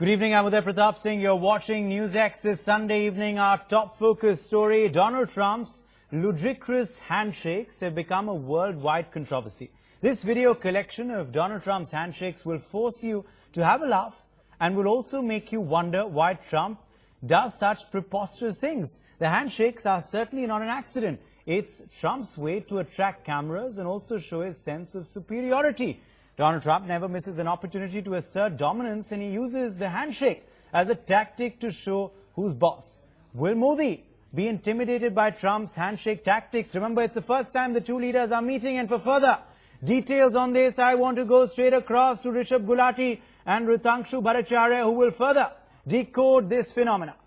Good evening, I'm Uday Pratap Singh. You're watching NewsX this Sunday evening. Our top focus story, Donald Trump's ludicrous handshakes have become a worldwide controversy. This video collection of Donald Trump's handshakes will force you to have a laugh and will also make you wonder why Trump does such preposterous things. The handshakes are certainly not an accident. It's Trump's way to attract cameras and also show his sense of superiority. Donald Trump never misses an opportunity to assert dominance, and he uses the handshake as a tactic to show who's boss. Will Modi be intimidated by Trump's handshake tactics? Remember, it's the first time the two leaders are meeting, and for further details on this, I want to go straight across to Rishabh Gulati and Ritangshu Bhattacharya, who will further decode this phenomena.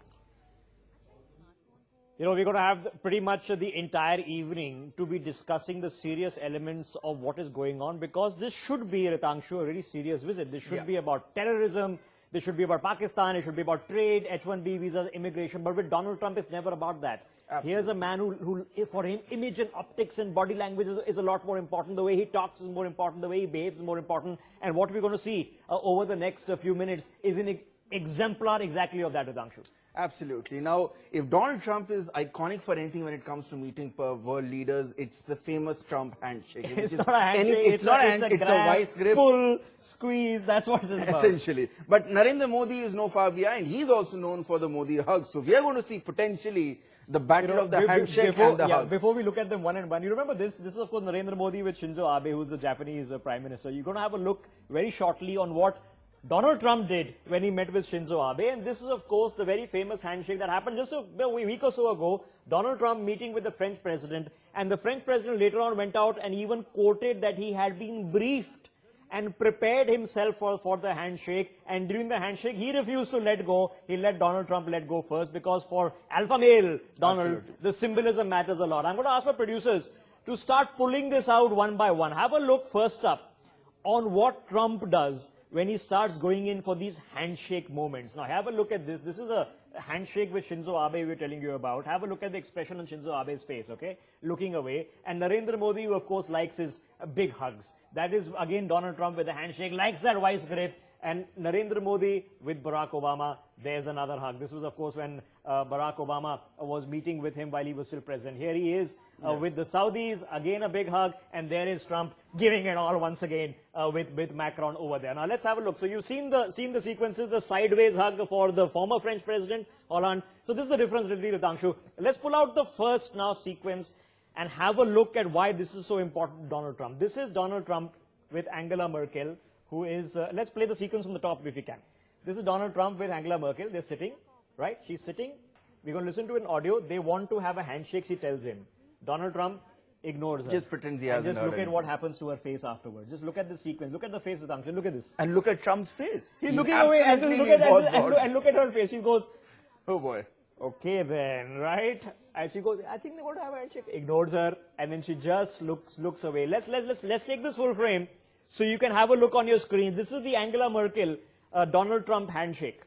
You know, we're going to have pretty much the entire evening to be discussing the serious elements of what is going on, because this should be, Ritangshu, a really serious visit. This should be about terrorism. This should be about Pakistan. It should be about trade, H-1B visas, immigration. But with Donald Trump, it's never about that. Absolutely. Here's a man who, for him, image and optics and body language is a lot more important. The way he talks is more important. The way he behaves is more important. And what we're going to see over the next few minutes is an exemplar exactly of that, Ritangshu. Absolutely. Now, if Donald Trump is iconic for anything when it comes to meeting world leaders, it's the famous Trump handshake. It's not a handshake. It's a vice grip. Pull, squeeze, that's what it's about. Essentially. But Narendra Modi is no far behind. He's also known for the Modi hug. So we are going to see potentially the battle of the handshake and the hug. Before we look at them one and one, you remember this? This is, of course, Narendra Modi with Shinzo Abe, who's the Japanese Prime Minister. You're going to have a look very shortly on what Donald Trump did when he met with Shinzo Abe, and this is, of course, the very famous handshake that happened just a week or so ago. Donald Trump meeting with the French president, and the French president later on went out and even quoted that he had been briefed and prepared himself for the handshake, and during the handshake, he refused to let go. He let Donald Trump let go first, because for alpha male Donald, the symbolism matters a lot. I'm going to ask my producers to start pulling this out one by one. Have a look first up on what Trump does when he starts going in for these handshake moments. Now, have a look at this. This is a handshake with Shinzo Abe we're telling you about. Have a look at the expression on Shinzo Abe's face, okay? Looking away. And Narendra Modi, who, of course, likes his big hugs. That is, again, Donald Trump with the handshake, likes that vice grip. And Narendra Modi with Barack Obama, there's another hug. This was, of course, when Barack Obama was meeting with him while he was still president. Here he is with the Saudis, again a big hug, and there is Trump giving it all once again with Macron over there. Now let's have a look. So you've seen the sequences, the sideways hug for the former French president, Hollande. So this is the difference, really, Ritangshu. Let's pull out the first now sequence and have a look at why this is so important to Donald Trump. This is Donald Trump with Angela Merkel, who is, let's play the sequence from the top if we can. This is Donald Trump with Angela Merkel. They're sitting, right? She's sitting. We're going to listen to an audio. They want to have a handshake, she tells him. Donald Trump ignores her. Just pretends he hasn't. Just look at what happens to her face afterwards. Just look at the sequence. Look at the face of Angela. Look at this. And look at Trump's face. He's looking away and look at her face. She goes, oh boy. Okay then, right? And she goes, I think they want to have a handshake. Ignores her, and then she just looks away. Let's take this full frame so you can have a look on your screen. This is the Angela Merkel Donald Trump handshake.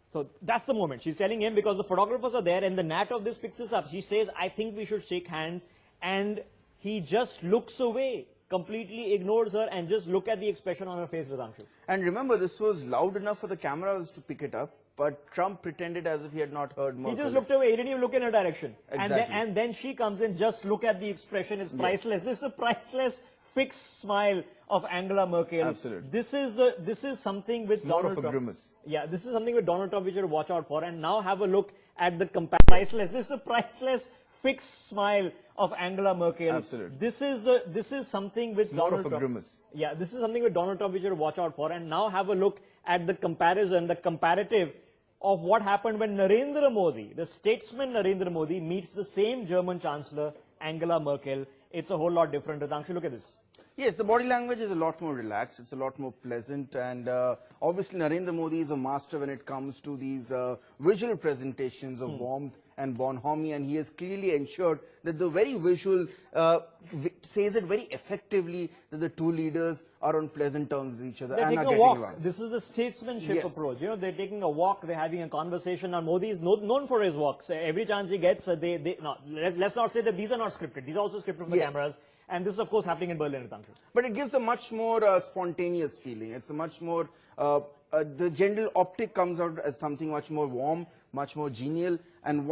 So that's the moment. She's telling him, because the photographers are there, and the nat of this picks this up. She says, I think we should shake hands. And he just looks away, completely ignores her, and just look at the expression on her face, Ritangshu. And remember, this was loud enough for the cameras to pick it up, but Trump pretended as if he had not heard Merkel. He just looked away. He didn't even look in her direction. Exactly. And then she comes in, just look at the expression. It's priceless. This is a priceless, fixed smile of Angela Merkel. Absolutely. This is something which Donald Trump. More of a grimace. Yeah, this is something with Donald Trump which you should watch out for. And now have a look at the priceless. This is a priceless, fixed smile of Angela Merkel. Absolutely. This is something which More Donald of a Trump. grimace. Yeah, this is something with Donald Trump which you should watch out for. And now have a look at the comparison, the comparative of what happened when Narendra Modi, the statesman Narendra Modi, meets the same German Chancellor, Angela Merkel. It's a whole lot different. Ritangshu, look at this. Yes, the body language is a lot more relaxed. It's a lot more pleasant. And obviously, Narendra Modi is a master when it comes to these visual presentations of warmth and bonhomie. And he has clearly ensured that the very visual says it very effectively that the two leaders are on pleasant terms with each other. They're and taking are a walk. along. This is the statesmanship approach. You know, they're taking a walk, they're having a conversation. Now, Modi is known for his walks. Every chance he gets, let's not say that these are not scripted. These are also scripted for the cameras. And this is, of course, happening in Berlin. But it gives a much more spontaneous feeling. It's a much more, the general optic comes out as something much more warm, much more genial, and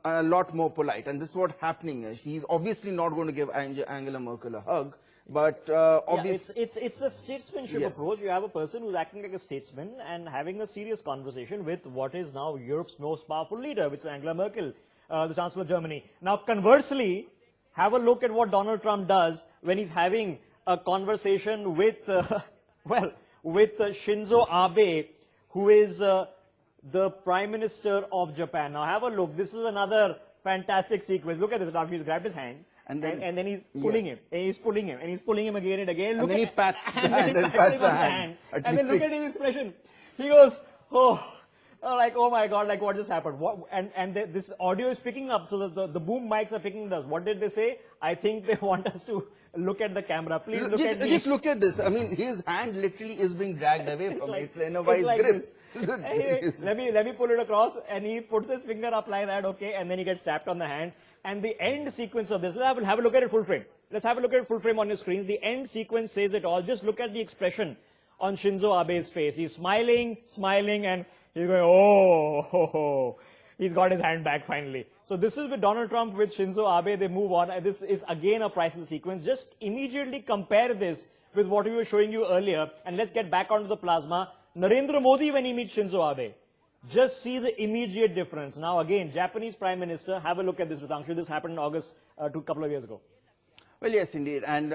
a lot more polite. And this is what's happening. He's obviously not going to give Angela Merkel a hug, but obviously... Yeah, it's the statesmanship approach. You have a person who's acting like a statesman and having a serious conversation with what is now Europe's most powerful leader, which is Angela Merkel, the Chancellor of Germany. Now, conversely, have a look at what Donald Trump does when he's having a conversation with, with Shinzo Abe, who is the Prime Minister of Japan. Now, have a look. This is another fantastic sequence. Look at this. He's grabbed his hand. And then he's pulling him, and he's pulling him, and he's pulling him again and again. And then he pats the hand, and pats the hand. And then look at his expression. He goes, like, oh my God, like what just happened? This audio is picking up, so the boom mics are picking us. What did they say? I think they want us to look at the camera. Please look at me. Just look at this. I mean, his hand literally is being dragged away from it. It's in a vice grip. Anyway, let me pull it across, and he puts his finger up like that, okay, and then he gets tapped on the hand. And the end sequence of this, let's have a look at it full frame. Let's have a look at it full frame on your screens. The end sequence says it all. Just look at the expression on Shinzo Abe's face. He's smiling, and he's going, oh. He's got his hand back finally. So this is with Donald Trump, with Shinzo Abe. They move on. And this is again a priceless sequence. Just immediately compare this with what we were showing you earlier. And let's get back onto the plasma. Narendra Modi, when he meets Shinzo Abe, just see the immediate difference. Now again, Japanese Prime Minister, have a look at this, Ritangshu. This happened in August, a couple of years ago. Well, yes, indeed. And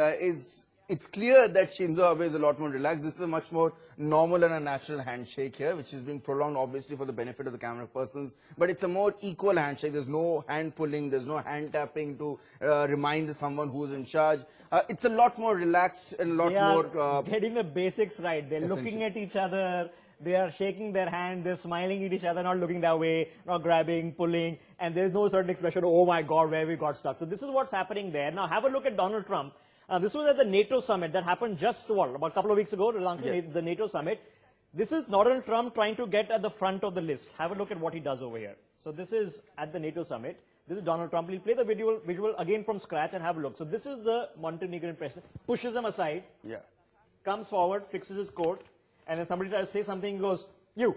it's clear that Shinzo Abe is a lot more relaxed. This is a much more normal and a natural handshake here, which is being prolonged, obviously, for the benefit of the camera persons. But it's a more equal handshake. There's no hand pulling. There's no hand tapping to remind someone who's in charge. It's a lot more relaxed and a lot more... getting the basics right. They're looking at each other. They are shaking their hand. They're smiling at each other, not looking that way, not grabbing, pulling. And there's no certain expression, oh my God, where we got stuck. So this is what's happening there. Now have a look at Donald Trump. This was at the NATO summit that happened just, about a couple of weeks ago, the NATO summit. This is Donald Trump trying to get at the front of the list. Have a look at what he does over here. So this is at the NATO summit. This is Donald Trump. We'll play the visual again from scratch and have a look. So this is the Montenegrin president. Pushes him aside. Yeah. Comes forward, fixes his coat. And then somebody tries to say something, he goes, you,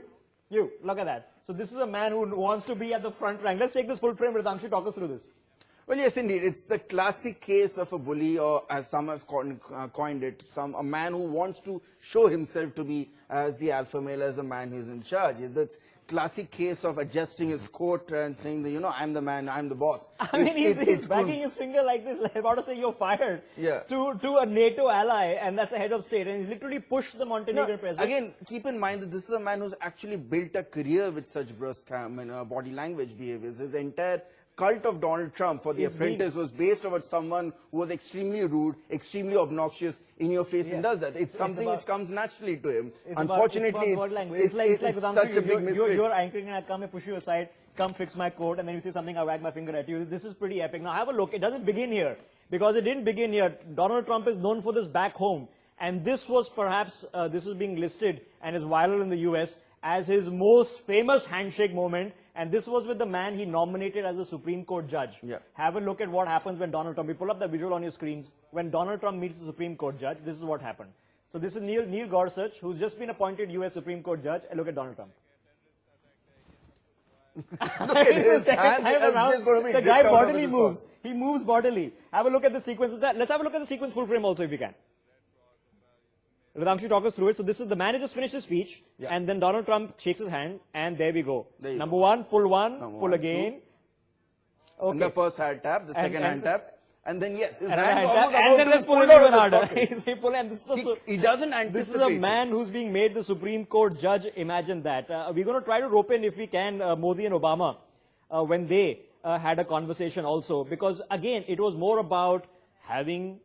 look at that. So this is a man who wants to be at the front rank. Let's take this full frame. Ritangshu, talk us through this. Well, yes, indeed. It's the classic case of a bully, or as some have coined it, a man who wants to show himself to be as the alpha male, as the man who's in charge. It's classic case of adjusting his coat and saying that, I'm the man, I'm the boss. I mean, he's wagging his finger like this, like about to say you're fired to a NATO ally, and that's a head of state. And he literally pushed the Montenegrin president. Again, keep in mind that this is a man who's actually built a career with such brusque body language behaviors. His entire cult of Donald Trump for The Apprentice was based on someone who was extremely rude, extremely obnoxious, in your face, and does that. It's something which comes naturally to him. Unfortunately, it's such a big mistake. You're anchoring and I come and push you aside, come fix my coat, and then you say something, I wag my finger at you. This is pretty epic. Now have a look. It doesn't begin here, because it didn't begin here. Donald Trump is known for this back home. And this was perhaps, this is being listed and is viral in the US as his most famous handshake moment. And this was with the man he nominated as a Supreme Court judge. Yeah. Have a look at what happens when Donald Trump, we pull up the visual on your screens, when Donald Trump meets the Supreme Court judge, this is what happened. So this is Neil Gorsuch, who's just been appointed US Supreme Court judge, and look at Donald Trump. Look at his hands, the guy bodily moves. He moves bodily. Have a look at the sequence. Let's have a look at the sequence full frame also if you can. Ritangshu, talk us through it. So this is the man who just finished his speech, and then Donald Trump shakes his hand, and there we go. Number one, pull again. Okay. And the first hand tap, the second hand tap, and then his hands almost and then let's pull it even harder. He doesn't anticipate. This is a man who's being made the Supreme Court judge. Imagine that. We're going to try to rope in, if we can, Modi and Obama when they had a conversation also, because again, it was more about having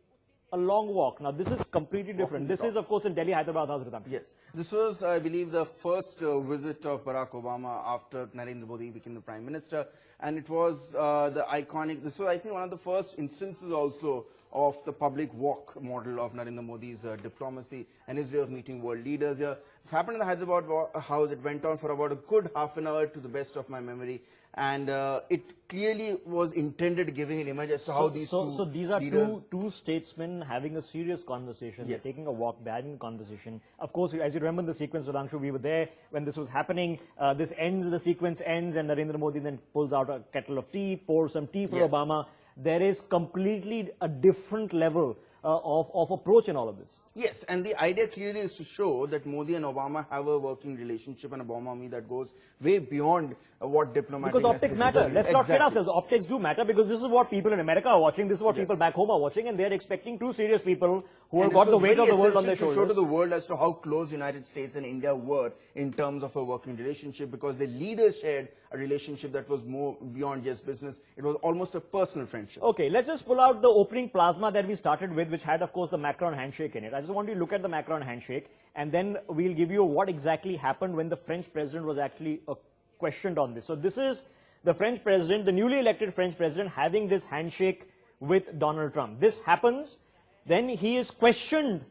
a long walk. Now, this is completely different. This is, of course, in Delhi, Hyderabad. Yes. This was, I believe, the first visit of Barack Obama after Narendra Modi became the Prime Minister. And it was the iconic, this was, I think, one of the first instances also of the public walk model of Narendra Modi's diplomacy and his way of meeting world leaders here. It happened in the Hyderabad house. It went on for about a good half an hour to the best of my memory. And it clearly was intended giving an image as to how these So these are leaders two statesmen having a serious conversation. Yes. They're taking a walk, they're having a conversation. Of course, as you remember the sequence, Sudhanshu, we were there when this was happening. The sequence ends, and Narendra Modi then pulls out a kettle of tea, pours some tea for Yes. Obama. There is completely a different level of approach in all of this. Yes, and the idea clearly is to show that Modi and Obama have a working relationship and a bomb army that goes way beyond what diplomatic Because optics matter. necessity- Let's not kid Exactly. ourselves. Optics do matter because this is what people in America are watching. This is what people back home are watching, and they're expecting two serious people who have And got this the was weight of very the world on their essential to show to shoulders. the world as to how close United States and India were in terms of a working relationship, because the leaders shared a relationship that was more beyond just business. It was almost a personal friendship. Okay, let's just pull out the opening plasma that we started with, which had, of course, the Macron handshake in it. I just want you to look at the Macron handshake, and then we'll give you what exactly happened when the French president was actually questioned on this. So this is the French president, the newly elected French president, having this handshake with Donald Trump. This happens, then he is questioned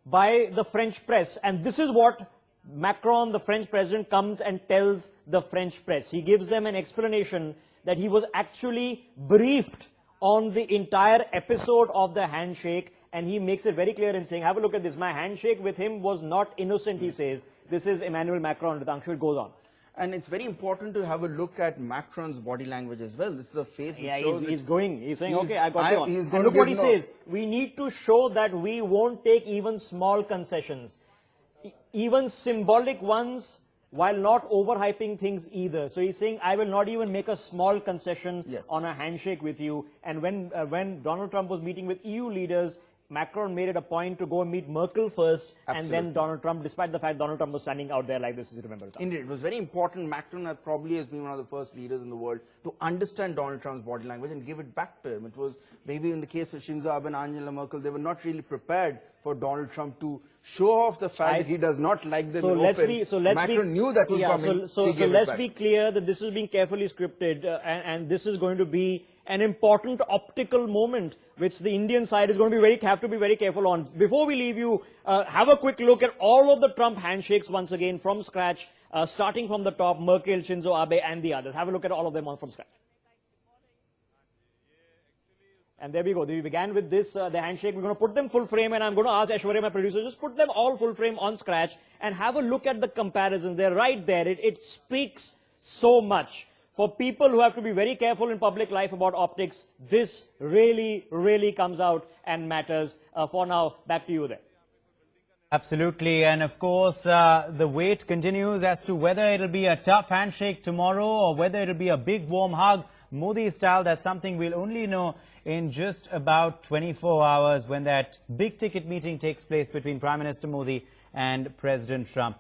by the French press, and this is what Macron, the French president, comes and tells the French press. He gives them an explanation that he was actually briefed on the entire episode of the handshake, and he makes it very clear in saying, have a look at this, my handshake with him was not innocent, he says. This is Emmanuel Macron, Ritangshu, it goes on. And it's very important to have a look at Macron's body language as well. This is a face that Yeah, shows he's saying, he's- okay, I got you on. he's And going look to what he give no- says. We need to show that we won't take even small concessions, even symbolic ones, while not overhyping things either. So he's saying, I will not even make a small concession Yes. on a handshake with you. And when Donald Trump was meeting with EU leaders, Macron made it a point to go and meet Merkel first, and Absolutely. then Donald Trump, despite the fact Donald Trump was standing out there like this, as you remember. Indeed, it was very important. Macron probably has been one of the first leaders in the world to understand Donald Trump's body language and give it back to him. It was maybe in the case of Shinzo Abe and Angela Merkel, they were not really prepared for Donald Trump to show off the fact that he does not like them in open. Macron knew that would come in. So let's be clear that this is being carefully scripted, and this is going to be an important optical moment, which the Indian side is going to have to be very careful on. Before we leave you, have a quick look at all of the Trump handshakes once again from scratch, starting from the top, Merkel, Shinzo Abe, and the others. Have a look at all of them from scratch. And there we go. We began with this, the handshake. We're going to put them full frame, and I'm going to ask Aishwarya, my producer, just put them all full frame on scratch and have a look at the comparisons. They're right there. It speaks so much. For people who have to be very careful in public life about optics, this really, really comes out and matters. For now, back to you there. Absolutely. And of course, the wait continues as to whether it'll be a tough handshake tomorrow or whether it'll be a big warm hug, Modi style. That's something we'll only know in just about 24 hours when that big ticket meeting takes place between Prime Minister Modi and President Trump.